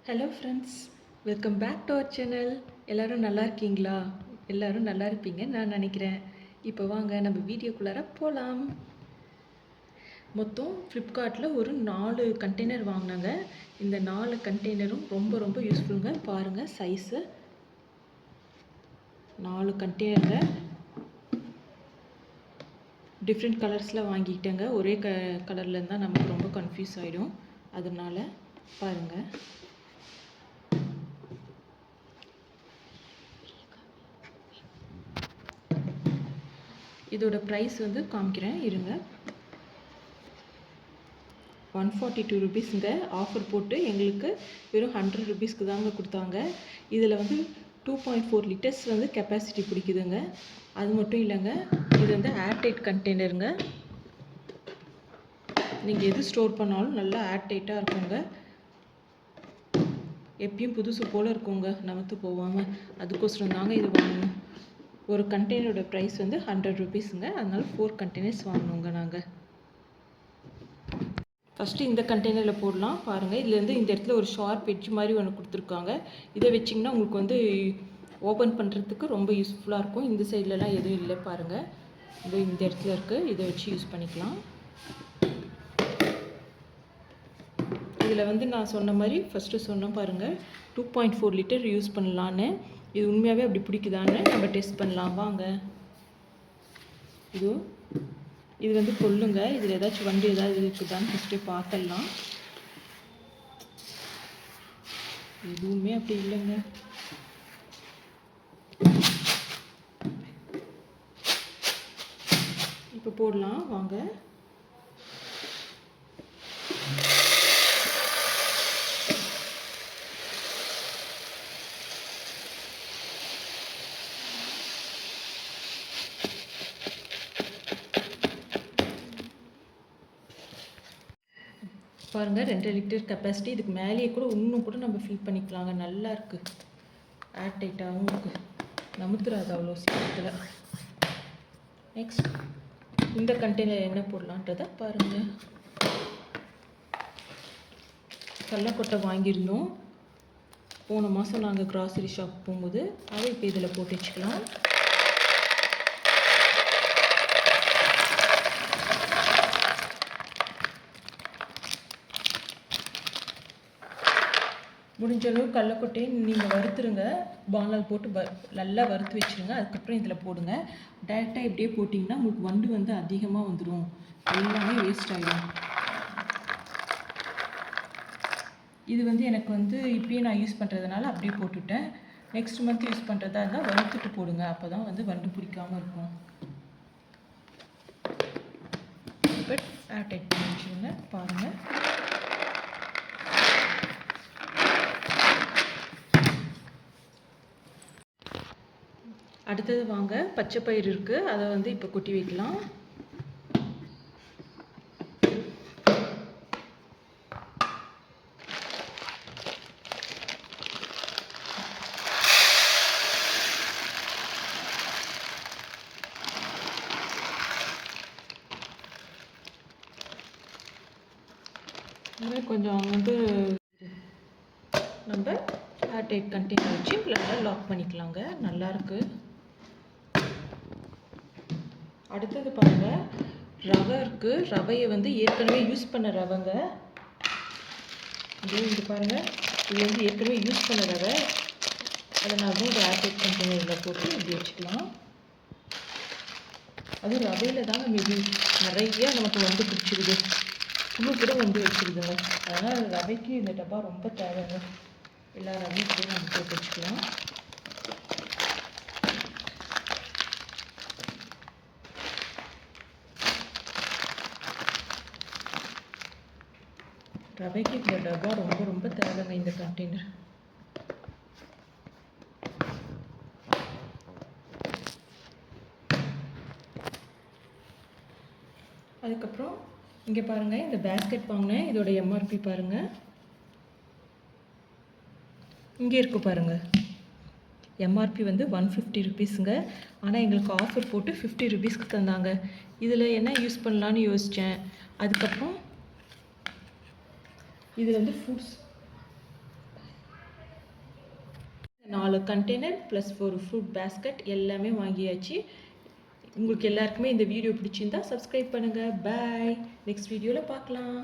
Hello friends, welcome back to our channel. எல்லோரும் நல்லா இருக்கீங்களா? எல்லோரும் நல்லா இருப்பீங்கன்னு நான் நினைக்கிறேன். இப்போ வாங்க நம்ம வீடியோக்குள்ளார போகலாம். மொத்தம் ஃப்ளிப்கார்ட்டில் ஒரு 4 கண்டெய்னர் வாங்கினாங்க. இந்த 4 கண்டெய்னரும் ரொம்ப ரொம்ப யூஸ்ஃபுல்லுங்க. பாருங்கள் சைஸு. 4 கண்டெய்னரில் டிஃப்ரெண்ட் கலர்ஸில் வாங்கிட்டேங்க. ஒரே கலரில் இருந்தால் நமக்கு ரொம்ப கன்ஃபியூஸ் ஆகிடும். அதனால் பாருங்கள். இதோட ப்ரைஸ் வந்து காமிக்கிறேன் இருங்க. 142 ருபீஸுங்க. ஆஃபர் போட்டு எங்களுக்கு வெறும் 100 ருபீஸ்க்கு தாங்க கொடுத்தாங்க. இதில் வந்து 2.4 லிட்டர்ஸ் வந்து கெப்பாசிட்டி பிடிக்குதுங்க. அது மட்டும் இல்லைங்க, இது வந்து ஏர்டைட் கண்டெய்னருங்க. நீங்கள் எது ஸ்டோர் பண்ணாலும் நல்லா ஏர்டைட்டாக இருக்குங்க. எப்பயும் புதுசு போல் இருக்குங்க, நமத்து போகாமல். அதுக்கோசரம் தாங்க இது வாங்கணும். ஒரு கண்டெய்னரோட ப்ரைஸ் வந்து 100 ருபீஸுங்க. அதனால் 4 கண்டெய்னர்ஸ் வாங்கணுங்க நாங்கள். ஃபஸ்ட்டு இந்த கண்டெய்னரில் போடலாம். பாருங்கள், இதுலேருந்து இந்த இடத்துல ஒரு ஷார்ப் எட்ஜ் மாதிரி ஒன்று கொடுத்துருக்காங்க. இதை வச்சிங்கன்னா உங்களுக்கு வந்து ஓப்பன் பண்ணுறதுக்கு ரொம்ப யூஸ்ஃபுல்லாக இருக்கும். இந்த சைட்லலாம் எதுவும் இல்லை பாருங்கள். இந்த இடத்துல இருக்குது. இதை வச்சு யூஸ் பண்ணிக்கலாம். இதில் வந்து நான் சொன்ன மாதிரி ஃபஸ்ட்டு சொன்னேன் பாருங்கள், 2.4 லிட்டர் யூஸ் பண்ணலான்னு. இது உண்மையாகவே அப்படி பிடிக்குதான்னு நம்ம டெஸ்ட் பண்ணலாம் வாங்க. இது வந்து கொல்லுங்க. இதில் ஏதாச்சும் வண்டி ஏதாவது இருக்குதான்னு ஃபஸ்ட்டு பார்த்துடலாம். எதுவுமே அப்படி இல்லைங்க. இப்போ போடலாம் வாங்க. பாருங்கள், 2 லிட்டர் கெப்பாசிட்டி. இதுக்கு மேலேயே கூட இன்னும் கூட நம்ம ஃபில் பண்ணிக்கலாங்க. நல்லா இருக்குது, ஏர் டைட்டாகவும் இருக்குது, நமுத்துறாது அவ்வளோ சீக்கிரத்தில். நெக்ஸ்ட் இந்த கண்டெய்னர் என்ன போடலான்றதை பாருங்கள். கடலக்கொட்டை வாங்கியிருந்தோம் போன மாதம் நாங்கள் க்ராசரி ஷாப் போகும்போது. அதை இப்போ இதில் போட்டு வச்சுக்கலாம். முடிஞ்ச அளவு கடலக்கொட்டையை நீங்கள் வறுத்துருங்க. பானால் போட்டு நல்லா வறுத்து வச்சுருங்க. அதுக்கப்புறம் இதில் போடுங்க. டைரெக்டாக இப்படியே போட்டிங்கன்னா உங்களுக்கு வண்டு வந்து அதிகமாக வந்துடும், எல்லாமே வேஸ்ட் ஆகிடும். இது வந்து எனக்கு வந்து இப்பயே நான் யூஸ் பண்ணுறதுனால அப்படியே போட்டுவிட்டேன். நெக்ஸ்ட் மந்த் யூஸ் பண்ணுறதா இருந்தால் வறுத்துட்டு போடுங்க. அப்போ தான் வந்து வண்டு பிடிக்காமல் இருக்கும். இப்போ ஏர்டைட் பண்ணி வச்சுருங்க. பாருங்கள், அடுத்தது வாங்க. பச்சை பயிர் இருக்குது, அதை வந்து இப்போ கொட்டி வைக்கலாம். கொஞ்சம் வந்து நம்ம ஏர்டைட் கண்டெய்னர் வச்சு நல்லா லாக் பண்ணிக்கலாங்க. நல்லாயிருக்கு. அடுத்தது பாருங்கள், ரவை இருக்குது. ரவையை வந்து ஏற்கனவே யூஸ் பண்ண ரவைங்க. இது பாருங்கள், இது வந்து ஏற்கனவே யூஸ் பண்ண ரவை. அதனால தான் ஒரு ஏர்டைட் கண்டெய்னரில் போட்டு இப்படி வச்சுக்கலாம். அதுவும் ரவையில் தாங்க மேபி நிறைய நமக்கு வந்து பிடிச்சிருது. புழு கூட வந்து வச்சுருதுங்க. அதனால் ரவைக்கு இந்த டப்பா ரொம்ப தேவைங்க. எல்லா ரவையும் கூட நம்ம போட்டு வச்சுக்கலாம். ரவைக்கு இந்த டப்பா ரொம்ப ரொம்ப தேவைங்க, இந்த கண்டெய்னர். அதுக்கப்புறம் இங்கே பாருங்கள், இந்த பேஸ்கெட் வாங்கினேன். இதோட எம்ஆர்பி பாருங்கள், இங்கே இருக்குது பாருங்கள். எம்ஆர்பி வந்து 150 ருபீஸுங்க. ஆனால் எங்களுக்கு ஆஃபர் போட்டு 50 ருபீஸ்க்கு தந்தாங்க. இதில் என்ன யூஸ் பண்ணலான்னு யோசித்தேன். அதுக்கப்புறம் இதில் வந்து ஃப்ரூட்ஸ் 4 கண்டெய்னர் ப்ளஸ் ஒரு ஃப்ரூட் பேஸ்கெட் எல்லாமே வாங்கியாச்சு. உங்களுக்கு எல்லாருக்குமே இந்த வீடியோ பிடிச்சிருந்தா சப்ஸ்கிரைப் பண்ணுங்கள். பாய். நெக்ஸ்ட் வீடியோவில் பார்க்கலாம்.